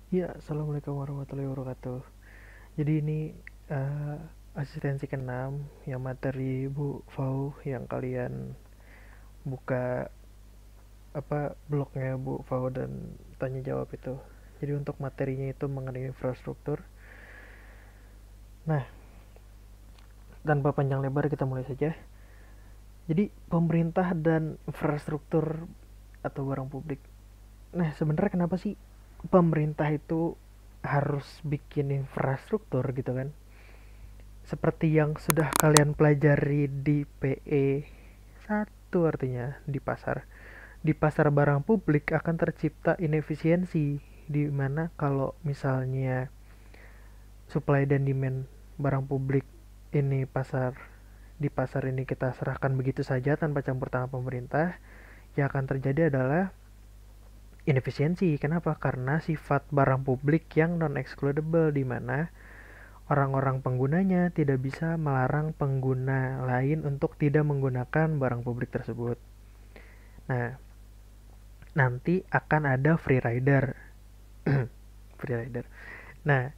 Ya, assalamualaikum warahmatullahi wabarakatuh. Jadi ini eh, asistensi keenam yang materi Bu Fau yang kalian buka blognya Bu Fau dan tanya jawab itu. Jadi untuk materinya itu mengenai infrastruktur. Nah, tanpa panjang lebar kita mulai saja. Jadi pemerintah dan infrastruktur atau barang publik. Nah, sebenarnya kenapa sih pemerintah itu harus bikin infrastruktur gitu kan? Seperti yang sudah kalian pelajari di PE 1 artinya di pasar barang publik akan tercipta inefisiensi di mana kalau misalnya supply dan demand barang publik ini di pasar ini kita serahkan begitu saja tanpa campur tangan pemerintah, yang akan terjadi adalah inefisiensi. Kenapa? Karena sifat barang publik yang non excludable di mana orang-orang penggunanya tidak bisa melarang pengguna lain untuk tidak menggunakan barang publik tersebut. Nah, nanti akan ada free rider. Free rider. Nah,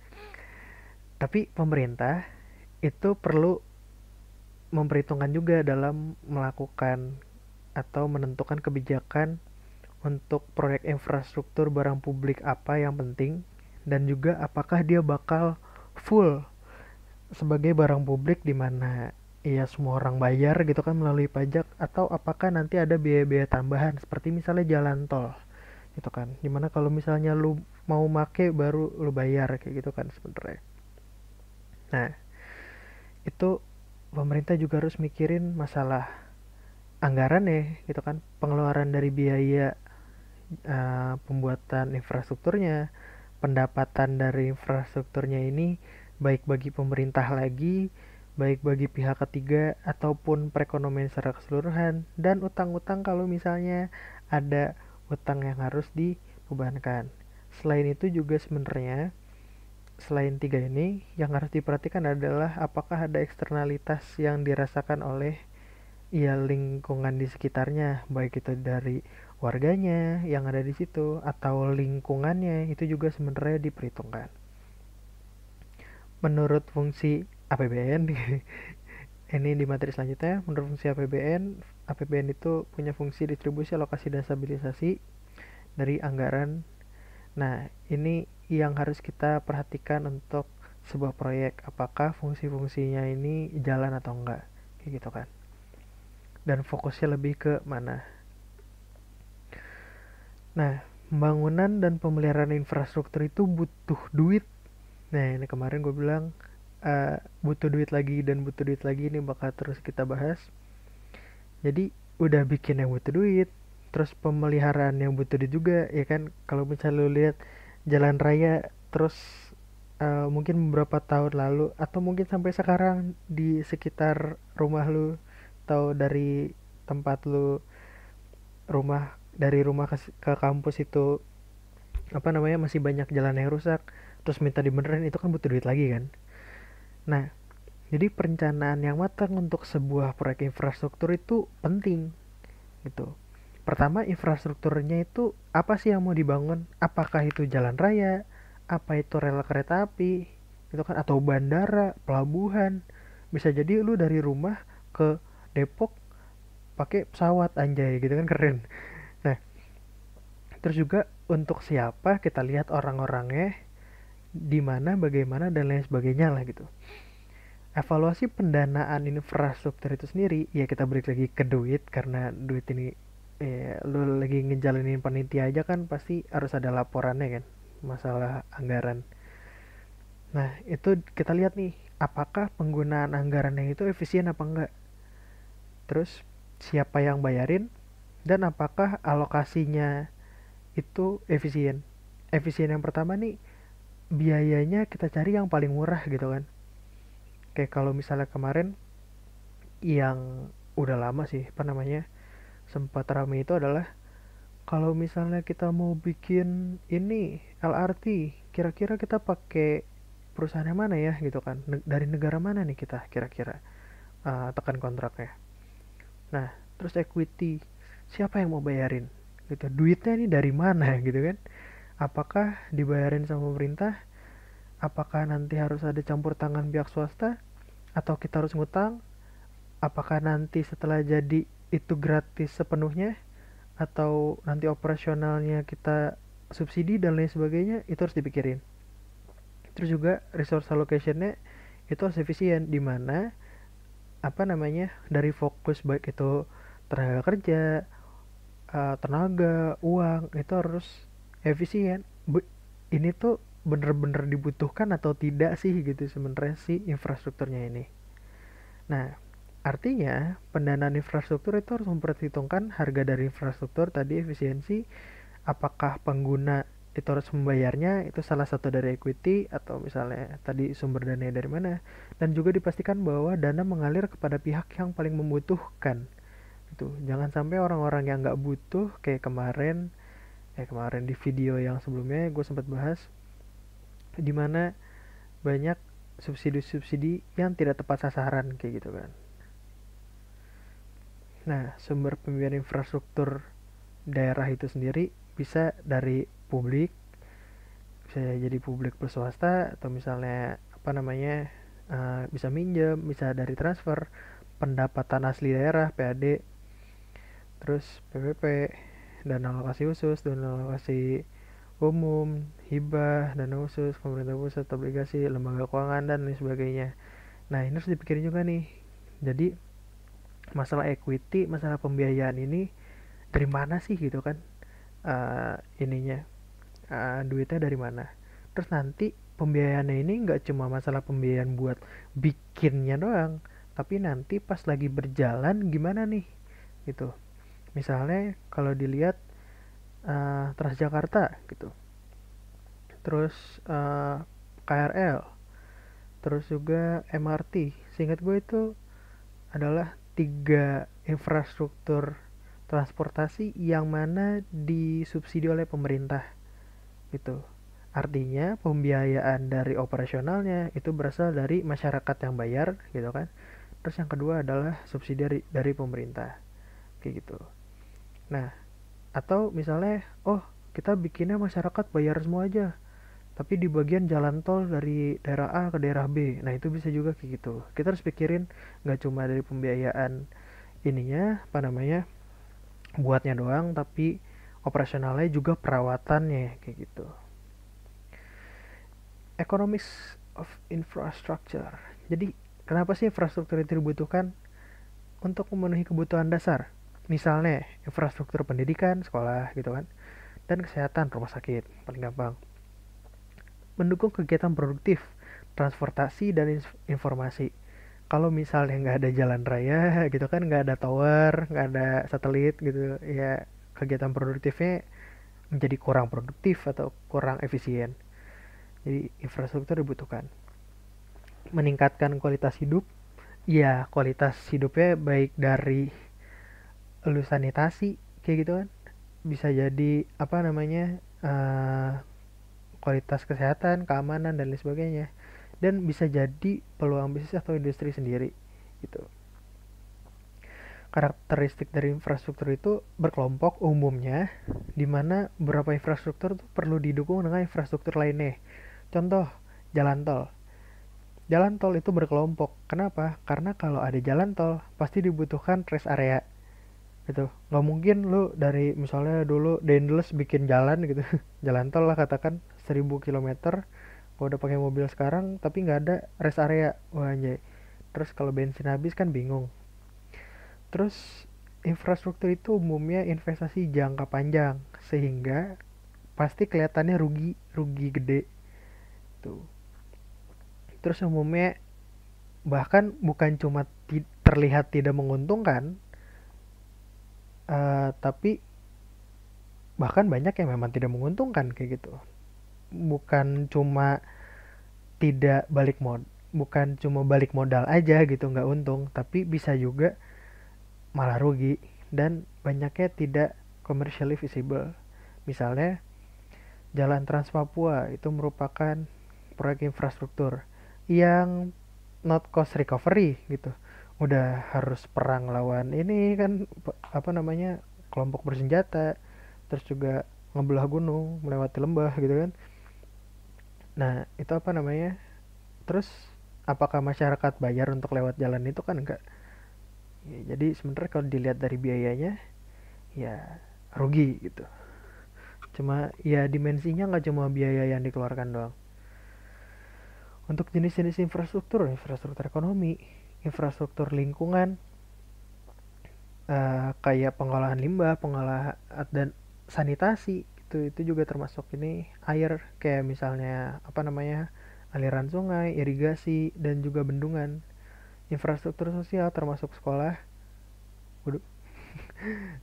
tapi pemerintah itu perlu memperhitungkan juga dalam melakukan atau menentukan kebijakan untuk proyek infrastruktur barang publik apa yang penting dan juga apakah dia bakal full sebagai barang publik di mana ya semua orang bayar gitu kan melalui pajak, atau apakah nanti ada biaya-biaya tambahan seperti misalnya jalan tol gitu kan, dimana kalau misalnya lu mau make baru lu bayar kayak gitu kan sebenarnya. Nah, itu pemerintah juga harus mikirin masalah anggaran ya gitu kan, pengeluaran dari biaya pembuatan infrastrukturnya, pendapatan dari infrastrukturnya ini baik bagi pemerintah lagi, baik bagi pihak ketiga ataupun perekonomian secara keseluruhan, dan utang-utang kalau misalnya ada utang yang harus dibebankan. Selain itu juga sebenarnya selain tiga ini yang harus diperhatikan adalah apakah ada eksternalitas yang dirasakan oleh ya lingkungan di sekitarnya, baik itu dari warganya yang ada di situ atau lingkungannya, itu juga sebenarnya diperhitungkan. Menurut fungsi APBN ini di materi selanjutnya, menurut fungsi APBN itu punya fungsi distribusi, alokasi, dan stabilisasi dari anggaran. Nah, ini yang harus kita perhatikan untuk sebuah proyek, apakah fungsi-fungsinya ini jalan atau enggak, kayak gitu kan. Dan fokusnya lebih ke mana. Nah, pembangunan dan pemeliharaan infrastruktur itu butuh duit. Nah, ini kemarin gue bilang butuh duit lagi dan butuh duit lagi, ini bakal terus kita bahas. Jadi udah bikin yang butuh duit, terus pemeliharaan yang butuh duit juga, ya kan? Kalau misalnya lu lihat jalan raya, terus mungkin beberapa tahun lalu atau mungkin sampai sekarang di sekitar rumah lu atau dari tempat lu, dari rumah ke kampus itu apa namanya masih banyak jalan yang rusak, terus minta dibenerin, itu kan butuh duit lagi kan. Nah, jadi perencanaan yang matang untuk sebuah proyek infrastruktur itu penting gitu. Pertama, infrastrukturnya itu apa sih yang mau dibangun, apakah itu jalan raya, apa itu rel kereta api itu kan, atau bandara, pelabuhan. Bisa jadi lu dari rumah ke Depok pakai pesawat, anjay gitu kan, keren. Nah, terus juga untuk siapa kita lihat orang-orangnya, di mana, bagaimana, dan lain sebagainya lah gitu. Evaluasi pendanaan infrastruktur itu sendiri, ya kita balik lagi ke duit, karena duit ini lu lagi ngejalanin panitia aja kan pasti harus ada laporannya kan, masalah anggaran. Nah, itu kita lihat nih, apakah penggunaan anggaran yang itu efisien apa enggak. Terus siapa yang bayarin, dan apakah alokasinya itu efisien. Efisien yang pertama nih, biayanya kita cari yang paling murah gitu kan. Kayak kalau misalnya kemarin yang udah lama sih apa namanya sempat rame itu adalah, kalau misalnya kita mau bikin ini LRT, kira-kira kita pakai perusahaan yang mana ya gitu kan, dari negara mana nih kita kira-kira tekan kontraknya. Nah, terus equity, siapa yang mau bayarin gitu, duitnya ini dari mana gitu kan, Apakah dibayarin sama pemerintah? Apakah nanti harus ada campur tangan pihak swasta? Atau kita harus ngutang? Apakah nanti setelah jadi itu gratis sepenuhnya? Atau nanti operasionalnya kita subsidi dan lain sebagainya? Itu harus dipikirin. Terus juga resource allocation-nya itu harus efisien, di mana dari fokus baik itu tenaga kerja, tenaga, uang itu harus efisien. Ini tuh bener-bener dibutuhkan atau tidak sih gitu sebenarnya si infrastrukturnya ini. Nah, artinya pendanaan infrastruktur itu harus memperhitungkan harga dari infrastruktur tadi, efisiensi, apakah pengguna itu harus membayarnya, itu salah satu dari equity, atau misalnya tadi sumber dana dari mana, dan juga dipastikan bahwa dana mengalir kepada pihak yang paling membutuhkan. Itu jangan sampai orang-orang yang nggak butuh kayak kemarin di video yang sebelumnya gue sempat bahas, dimana banyak subsidi-subsidi yang tidak tepat sasaran kayak gitu kan. Nah, sumber pembiayaan infrastruktur daerah itu sendiri bisa dari publik, bisa jadi publik plus swasta, atau misalnya bisa minjem, bisa dari transfer pendapatan asli daerah PAD, terus PPP, dana alokasi khusus, dana alokasi umum, hibah, dana khusus, pemerintah pusat, obligasi, lembaga keuangan, dan lain sebagainya. Nah, ini harus dipikirin juga nih. Jadi, masalah equity, masalah pembiayaan ini dari mana sih gitu kan? Ininya, duitnya dari mana? Terus nanti pembiayaannya ini nggak cuma masalah pembiayaan buat bikinnya doang, tapi nanti pas lagi berjalan gimana nih? Gitu. Misalnya kalau dilihat Transjakarta gitu, terus KRL, terus juga MRT. Seingat gue itu adalah 3 infrastruktur transportasi yang mana disubsidi oleh pemerintah gitu. Artinya pembiayaan dari operasionalnya itu berasal dari masyarakat yang bayar gitu kan. Terus yang kedua adalah subsidi dari pemerintah kayak gitu. Nah, atau misalnya kita bikinnya masyarakat bayar semua aja, tapi di bagian jalan tol dari daerah A ke daerah B. Nah, itu bisa juga kayak gitu. Kita harus pikirin nggak cuma dari pembiayaan ininya buatnya doang, tapi operasionalnya juga perawatannya kayak gitu. Economics of infrastructure. Jadi kenapa sih infrastruktur itu dibutuhkan? Untuk memenuhi kebutuhan dasar. Misalnya infrastruktur pendidikan, sekolah gitu kan, dan kesehatan, rumah sakit, paling gampang. Mendukung kegiatan produktif, transportasi dan informasi. Kalau misalnya nggak ada jalan raya gitu kan, nggak ada tower, nggak ada satelit gitu, ya kegiatan produktifnya menjadi kurang produktif atau kurang efisien. Jadi infrastruktur dibutuhkan. Meningkatkan kualitas hidup, ya kualitas hidupnya baik dari lu sanitasi kayak gitu kan, bisa jadi kualitas kesehatan, keamanan dan lain sebagainya, dan bisa jadi peluang bisnis atau industri sendiri gitu. Karakteristik dari infrastruktur itu berkelompok umumnya, di mana beberapa infrastruktur tuh perlu didukung dengan infrastruktur lainnya. Contoh, jalan tol. Jalan tol itu berkelompok. Kenapa? Karena kalau ada jalan tol, pasti dibutuhkan rest area. Gitu. Nggak mungkin lu dari misalnya dulu Dendles bikin jalan gitu. Jalan tol lah katakan 1000 km. Kalau udah pakai mobil sekarang, tapi nggak ada rest area. Wah anjay. Terus kalau bensin habis kan bingung. Terus infrastruktur itu umumnya investasi jangka panjang, sehingga pasti kelihatannya rugi, rugi gede. Tuh. Terus umumnya bahkan bukan cuma terlihat tidak menguntungkan, tapi bahkan banyak yang memang tidak menguntungkan kayak gitu. Bukan cuma tidak bukan cuma balik modal aja gitu nggak untung, tapi bisa juga malah rugi dan banyaknya tidak commercially visible. Misalnya Jalan Trans Papua itu merupakan proyek infrastruktur yang not cost recovery gitu. Udah harus perang lawan ini kan kelompok bersenjata, terus juga ngebelah gunung, melewati lembah gitu kan. Nah, itu apa namanya? Terus apakah masyarakat bayar untuk lewat jalan itu? Kan enggak. Ya, jadi sebenarnya kalau dilihat dari biayanya ya rugi gitu. Cuma ya dimensinya nggak cuma biaya yang dikeluarkan doang. Untuk jenis-jenis infrastruktur, infrastruktur ekonomi, infrastruktur lingkungan, kayak pengolahan limbah, pengolahan dan sanitasi itu juga termasuk ini air, kayak misalnya apa namanya, aliran sungai, irigasi dan juga bendungan. Infrastruktur sosial termasuk sekolah,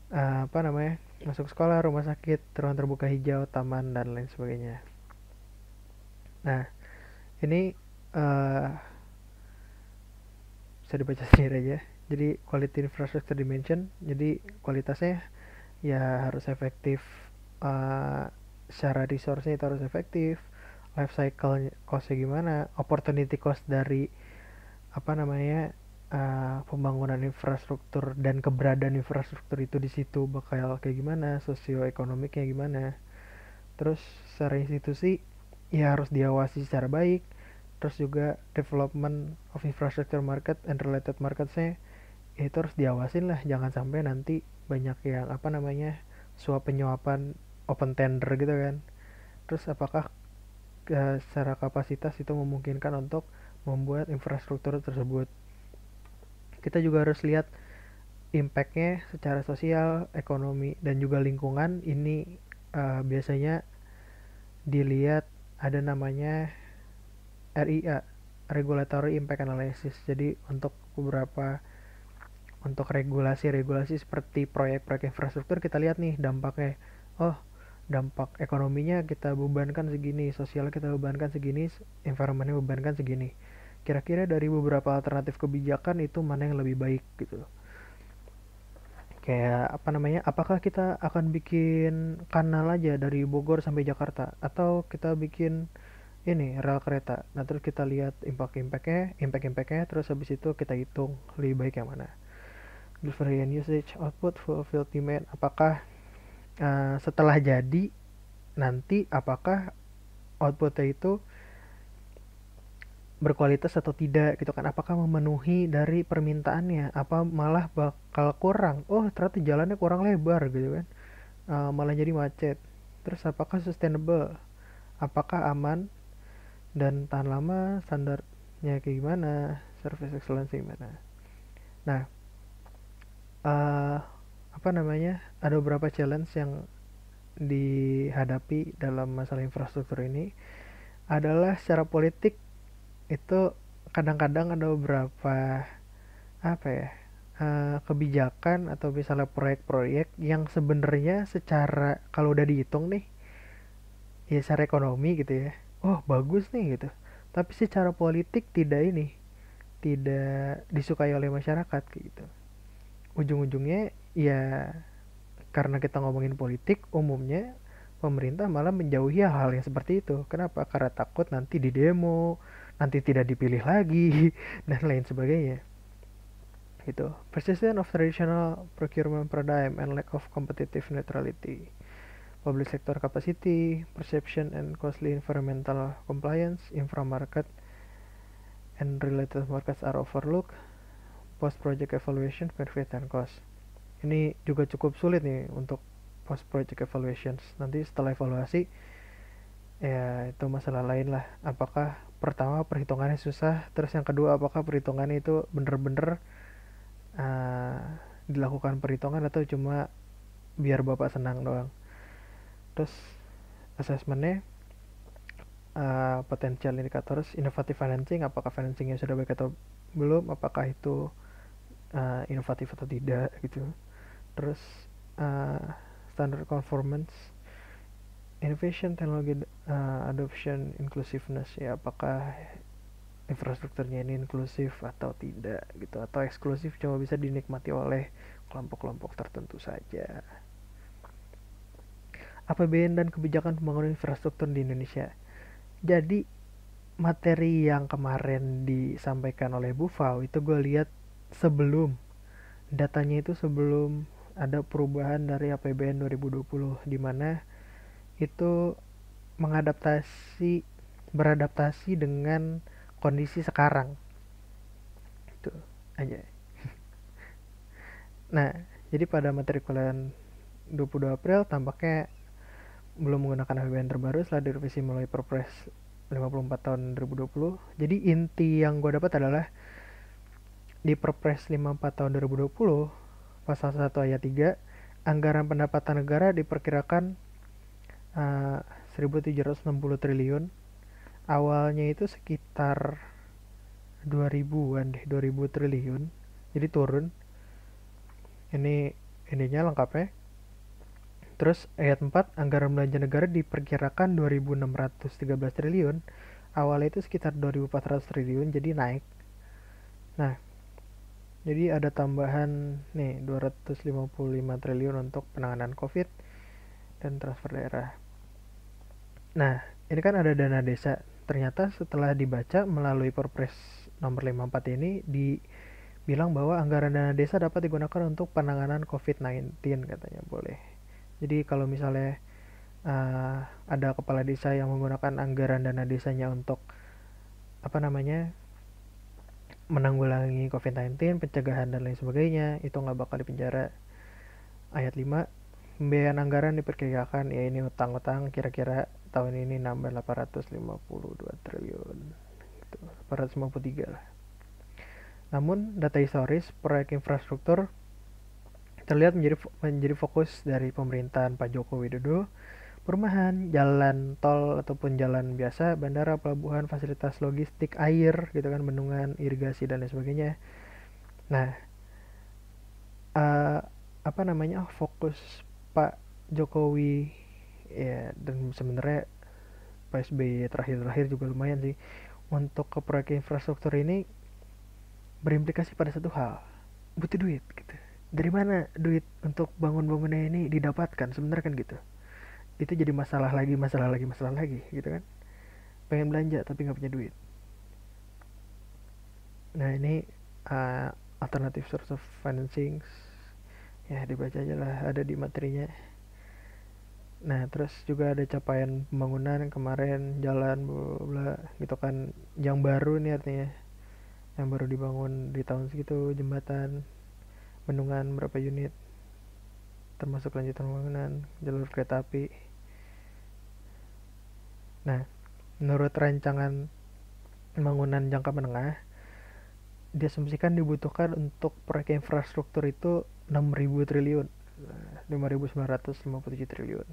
apa namanya, masuk sekolah, rumah sakit, ruang terbuka hijau, taman dan lain sebagainya. Nah, ini uh, bisa dibaca sendiri aja. Jadi quality infrastructure dimension, jadi kualitasnya ya harus efektif, uh, secara resource-nya itu harus efektif, life cycle cost-nya gimana, opportunity cost dari apa namanya, pembangunan infrastruktur dan keberadaan infrastruktur itu di situ bakal kayak gimana, sosioekonomiknya gimana. Terus secara institusi ya harus diawasi secara baik. Terus juga development of infrastructure market and related marketsnya itu harus diawasin lah, jangan sampai nanti banyak yang apa namanya, suap penyuapan, open tender gitu kan. Terus apakah secara kapasitas itu memungkinkan untuk membuat infrastruktur tersebut. Kita juga harus lihat impactnya secara sosial, ekonomi dan juga lingkungan. Ini biasanya dilihat ada namanya RIA, Regulatory Impact Analysis. Jadi untuk regulasi-regulasi seperti proyek-proyek infrastruktur kita lihat nih dampaknya. Oh, dampak ekonominya kita bebankan segini, sosial kita bebankan segini, environmentnya bebankan segini. Kira-kira dari beberapa alternatif kebijakan itu mana yang lebih baik gitu. Kayak apa namanya, apakah kita akan bikin kanal aja dari Bogor sampai Jakarta, atau kita bikin ini rel kereta. Nah, terus kita lihat impact-impactnya, terus habis itu kita hitung lebih baik yang mana. Delivery and usage, output, fulfill demand. Apakah setelah jadi nanti apakah outputnya itu berkualitas atau tidak gitu kan, apakah memenuhi dari permintaannya, apa malah bakal kurang, oh ternyata jalannya kurang lebar gitu kan, malah jadi macet. Terus apakah sustainable, apakah aman dan tahan lama, standarnya kayak gimana, service excellence gimana. Nah, uh, apa namanya, ada beberapa challenge yang dihadapi dalam masalah infrastruktur ini. Adalah secara politik itu kadang-kadang ada beberapa apa ya, kebijakan atau misalnya proyek-proyek yang sebenarnya secara kalau udah dihitung nih ya secara ekonomi gitu ya, oh bagus nih gitu, tapi secara politik tidak disukai oleh masyarakat gitu. Ujung-ujungnya ya karena kita ngomongin politik, umumnya pemerintah malah menjauhi hal-hal yang seperti itu. Kenapa? Karena takut nanti di demo, nanti tidak dipilih lagi dan lain sebagainya. Gitu. Persistence of traditional procurement paradigm and lack of competitive neutrality. Public sector capacity, perception and costly environmental compliance, infra market and related markets are overlooked. Post project evaluation, benefit and cost. Ini juga cukup sulit nih untuk post project evaluations. Nanti setelah evaluasi ya itu masalah lain lah. Apakah pertama perhitungannya susah, terus yang kedua apakah perhitungannya itu bener-bener uh, dilakukan perhitungan atau cuma biar bapak senang doang. Terus assessmentnya, potential indicators, innovative financing, apakah financingnya sudah baik atau belum, apakah itu inovatif atau tidak gitu. Terus standard conformance, innovation, teknologi, adoption, inclusiveness, ya apakah infrastrukturnya ini inklusif atau tidak gitu, atau eksklusif cuma bisa dinikmati oleh kelompok-kelompok tertentu saja. APBN dan kebijakan pembangunan infrastruktur di Indonesia. Jadi materi yang kemarin disampaikan oleh Bu Fau itu gue lihat sebelum datanya, itu sebelum ada perubahan dari APBN 2020, di mana itu beradaptasi dengan kondisi sekarang. Itu aja. Nah, jadi pada matrikulan 22 April tampaknya belum menggunakan APBN terbaru setelah direvisi melalui Perpres 54 tahun 2020. Jadi inti yang gue dapat adalah di Perpres 54 tahun 2020 pasal 1 ayat 3, anggaran pendapatan negara diperkirakan 1.760 triliun. Awalnya itu sekitar 2000-an deh, 2000 triliun. Jadi turun. Ininya lengkapnya. Terus ayat 4, anggaran belanja negara diperkirakan 2.613 triliun. Awalnya itu sekitar 2.400 triliun, jadi naik. Nah, jadi ada tambahan nih 255 triliun untuk penanganan COVID dan transfer daerah. Nah, ini kan ada dana desa. Ternyata setelah dibaca melalui Perpres nomor 54 ini dibilang bahwa anggaran dana desa dapat digunakan untuk penanganan COVID-19 katanya boleh. Jadi kalau misalnya ada kepala desa yang menggunakan anggaran dana desanya untuk menanggulangi COVID-19, pencegahan dan lain sebagainya, itu nggak bakal dipenjara. Ayat 5, pembiayaan anggaran diperkirakan, ya ini utang-utang kira-kira tahun ini nambah 852 triliun gitu, 853 lah. Namun data historis proyek infrastruktur terlihat menjadi fokus dari pemerintahan Pak Joko Widodo. Perumahan, jalan tol ataupun jalan biasa, bandara, pelabuhan, fasilitas logistik, air gitu kan, bendungan, irigasi dan lain sebagainya. Nah, fokus Pak Jokowi ya, dan sebenarnya Pak SBY terakhir juga lumayan sih untuk ke proyek infrastruktur ini berimplikasi pada satu hal, butuh duit gitu. Dari mana duit untuk bangun-bangunnya ini didapatkan sebenarnya kan gitu. Itu jadi masalah lagi gitu kan. Pengen belanja tapi nggak punya duit. Nah ini alternative source of financing, ya dibaca aja lah, ada di materinya. Nah terus juga ada capaian pembangunan kemarin, jalan bla gitu kan, yang baru nih artinya, yang baru dibangun di tahun segitu, jembatan, bendungan berapa unit, termasuk lanjutan pembangunan jalur kereta api. Nah menurut rancangan pembangunan jangka menengah, diasumsikan dibutuhkan untuk proyek infrastruktur itu 6.000 triliun, 5.957 triliun.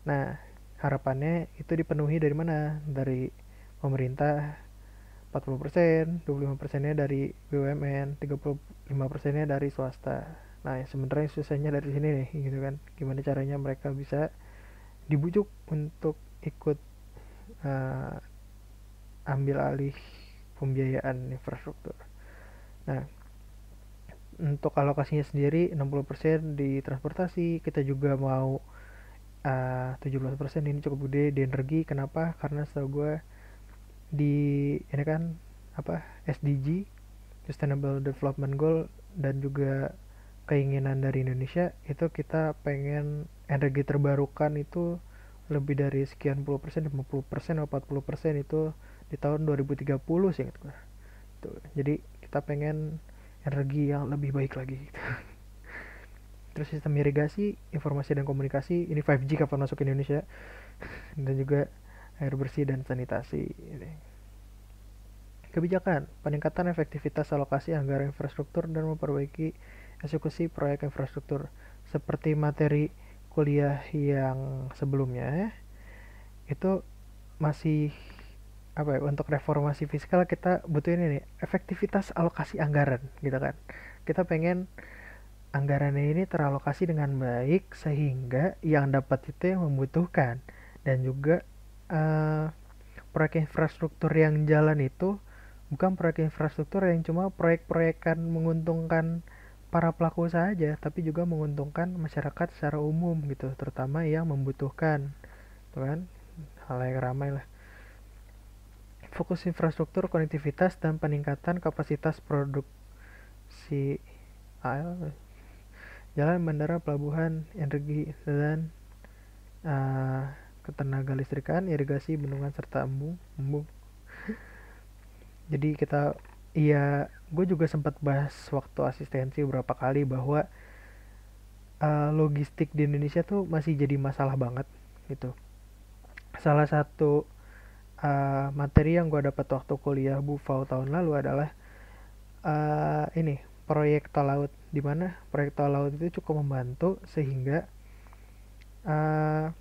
Nah, harapannya itu dipenuhi dari mana? Dari pemerintah 40%, 25%-nya dari BUMN, 35%-nya dari swasta. Nah, sebenarnya susahnya dari sini nih, gitu kan. Gimana caranya mereka bisa dibujuk untuk ikut uh, ambil alih pembiayaan infrastruktur. Nah, untuk alokasinya sendiri 60% di transportasi, kita juga mau 17% ini cukup gede di energi. Kenapa? Karena setahu gue di ini kan SDG, Sustainable Development Goal, dan juga keinginan dari Indonesia itu kita pengen energi terbarukan itu lebih dari sekian puluh persen, 50% atau 40% itu di tahun 2030 sih ingat gue. Tuh, jadi kita pengen energi yang lebih baik lagi gitu. Terus sistem irigasi, informasi dan komunikasi, ini 5G kapan masuk ke Indonesia, dan juga air bersih dan sanitasi. Kebijakan, peningkatan efektivitas alokasi anggaran infrastruktur dan memperbaiki eksekusi proyek infrastruktur. Seperti materi kuliah yang sebelumnya, itu masih untuk reformasi fiskal kita butuh ini nih, efektivitas alokasi anggaran gitu kan. Kita pengen anggarannya ini teralokasi dengan baik sehingga yang dapat itu yang membutuhkan, dan juga proyek infrastruktur yang jalan itu bukan proyek infrastruktur yang cuma proyek-proyekan menguntungkan para pelaku usaha aja, tapi juga menguntungkan masyarakat secara umum gitu, terutama yang membutuhkan, tuh kan, hal yang ramai lah. Fokus infrastruktur, konektivitas, dan peningkatan kapasitas produksi AL, jalan, bandara, pelabuhan, energi, dan uh, ketenaga listrikan, irigasi, bendungan serta embung. Jadi kita, iya, gue juga sempat bahas waktu asistensi berapa kali bahwa logistik di Indonesia tuh masih jadi masalah banget gitu. Salah satu materi yang gue dapat waktu kuliah BUFAU tahun lalu adalah ini proyek tol laut, di mana proyek tol laut itu cukup membantu sehingga uh,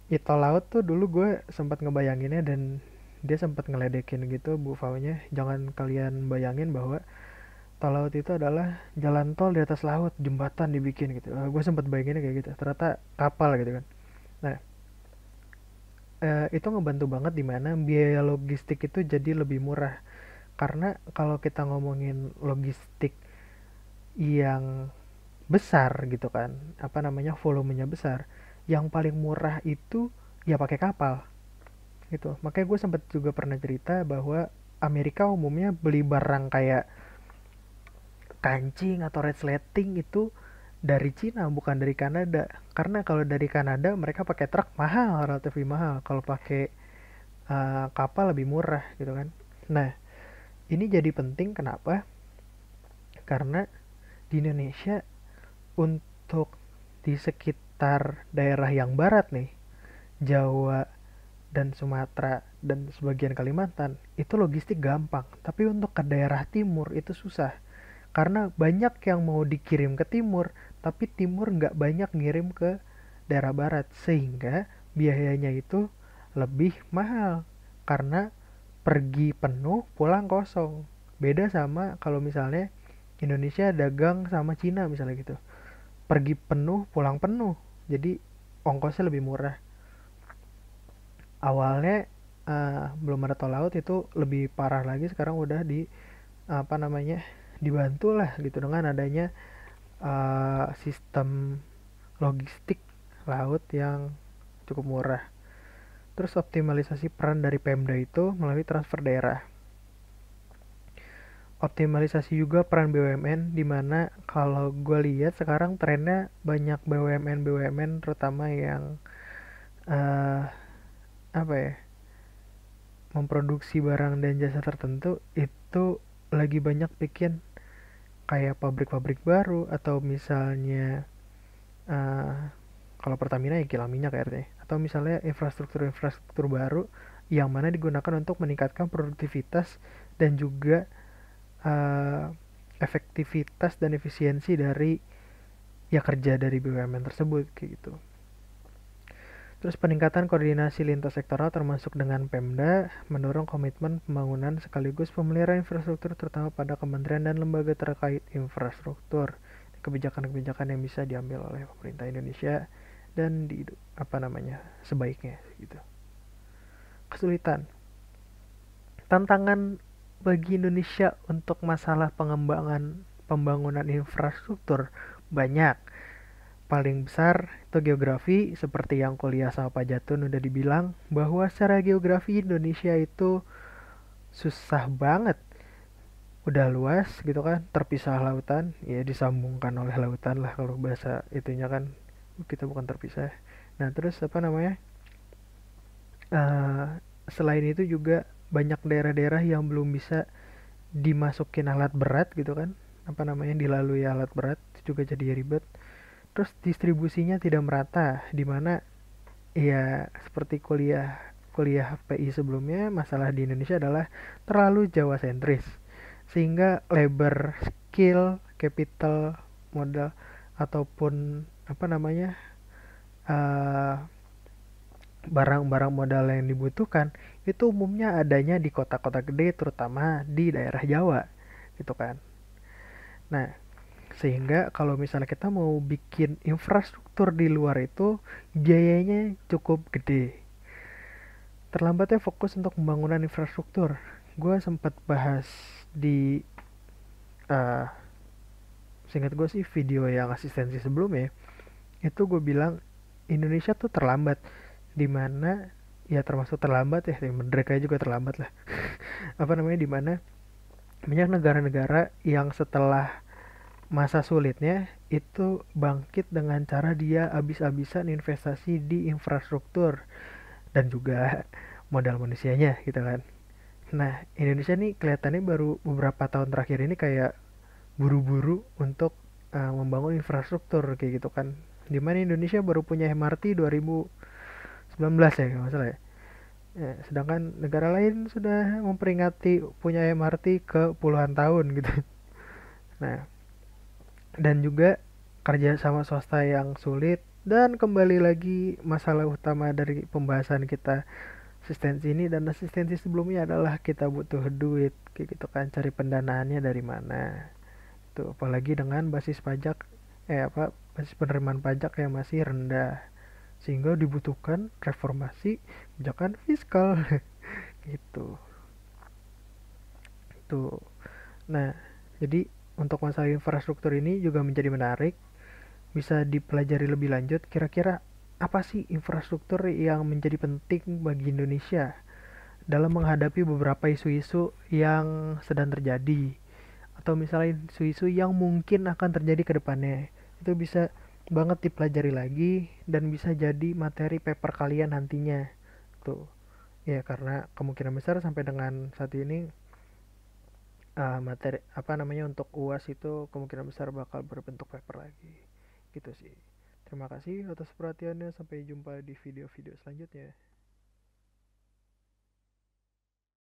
ya tol laut tuh dulu gue sempat ngebayanginnya dan dia sempat ngeledekin gitu BUFAU-nya, jangan kalian bayangin bahwa tol laut itu adalah jalan tol di atas laut, jembatan dibikin gitu. Gue sempat bayanginnya kayak gitu, ternyata kapal gitu kan. Nah, itu ngebantu banget di mana biaya logistik itu jadi lebih murah. Karena kalau kita ngomongin logistik yang besar gitu kan, apa namanya, volumenya besar, yang paling murah itu ya pakai kapal gitu. Makanya gue sempat juga pernah cerita bahwa Amerika umumnya beli barang kayak kancing atau resleting itu dari Cina, bukan dari Kanada. Karena kalau dari Kanada mereka pakai truk mahal, relatif lebih mahal. Kalau pakai kapal lebih murah gitu kan. Nah, ini jadi penting kenapa? Karena di Indonesia, untuk di sekitar daerah yang barat nih, Jawa dan Sumatera dan sebagian Kalimantan, itu logistik gampang. Tapi untuk ke daerah timur itu susah. Karena banyak yang mau dikirim ke timur, tapi timur nggak banyak ngirim ke daerah barat. Sehingga biayanya itu lebih mahal. Karena pergi penuh, pulang kosong. Beda sama kalau misalnya Indonesia dagang sama Cina misalnya gitu. Pergi penuh, pulang penuh. Jadi ongkosnya lebih murah. Awalnya belum ada tol laut itu lebih parah lagi, sekarang udah di apa namanya, dibantu lah gitu dengan adanya sistem logistik laut yang cukup murah. Terus optimalisasi peran dari Pemda itu melalui transfer daerah. Optimalisasi juga peran BUMN, di mana kalau gue lihat sekarang trennya banyak BUMN terutama yang uh, apa ya, memproduksi barang dan jasa tertentu itu lagi banyak bikin kayak pabrik-pabrik baru, atau misalnya uh, kalau Pertamina ya kilang minyak artinya, atau misalnya infrastruktur baru yang mana digunakan untuk meningkatkan produktivitas dan juga uh, efektivitas dan efisiensi dari ya kerja dari BUMN tersebut kayak gitu. Terus peningkatan koordinasi lintas sektoral termasuk dengan Pemda, mendorong komitmen pembangunan sekaligus pemeliharaan infrastruktur terutama pada kementerian dan lembaga terkait infrastruktur. Kebijakan-kebijakan yang bisa diambil oleh pemerintah Indonesia dan di apa namanya, sebaiknya gitu. Kesulitan. Tantangan bagi Indonesia untuk masalah pengembangan pembangunan infrastruktur banyak. Paling besar itu geografi, seperti yang kuliah sama Pak Jatun udah dibilang bahwa secara geografi Indonesia itu susah banget. Udah luas gitu kan, terpisah lautan, ya disambungkan oleh lautan lah kalau bahasa itunya kan, kita bukan terpisah. Nah terus apa namanya, uh, selain itu juga banyak daerah-daerah yang belum bisa dimasukin alat berat gitu kan, apa namanya, dilalui alat berat, itu juga jadi ribet. Terus distribusinya tidak merata, dimana ya seperti kuliah kuliah PI sebelumnya, masalah di Indonesia adalah terlalu Jawa sentris, sehingga labor, skill, capital, modal ataupun apa namanya, uh, barang-barang modal yang dibutuhkan itu umumnya adanya di kota-kota gede, terutama di daerah Jawa gitu kan. Nah, sehingga kalau misalnya kita mau bikin infrastruktur di luar itu biayanya cukup gede. Terlambatnya fokus untuk pembangunan infrastruktur. Gue sempat bahas di uh, seingat gue sih video yang asistensi sebelumnya. Itu gue bilang Indonesia tuh terlambat, dimana ya termasuk terlambat ya, mereka juga terlambat lah. Apa namanya, dimana banyak negara-negara yang setelah masa sulitnya itu bangkit dengan cara dia abis-abisan investasi di infrastruktur dan juga modal manusianya gitu kan. Nah, Indonesia nih kelihatannya baru beberapa tahun terakhir ini kayak buru-buru untuk membangun infrastruktur kayak gitu kan. Dimana Indonesia baru punya MRT 2019 ya kalau nggak salah ya. Ya, sedangkan negara lain sudah memperingati punya MRT ke puluhan tahun gitu. Nah, dan juga kerja sama swasta yang sulit dan kembali lagi masalah utama dari pembahasan kita asistensi ini dan asistensi sebelumnya adalah kita butuh duit kayak gitu kan, cari pendanaannya dari mana tuh, apalagi dengan basis pajak basis penerimaan pajak yang masih rendah sehingga dibutuhkan reformasi kebijakan fiskal gitu tuh. Nah, jadi untuk masalah infrastruktur ini juga menjadi menarik, bisa dipelajari lebih lanjut kira-kira apa sih infrastruktur yang menjadi penting bagi Indonesia dalam menghadapi beberapa isu-isu yang sedang terjadi atau misalnya isu-isu yang mungkin akan terjadi ke depannya. Itu bisa banget dipelajari lagi dan bisa jadi materi paper kalian nantinya. Tuh. Ya karena kemungkinan besar sampai dengan saat ini materi apa namanya untuk UAS itu kemungkinan besar bakal berbentuk paper lagi. Gitu sih. Terima kasih atas perhatiannya. Sampai jumpa di video-video selanjutnya.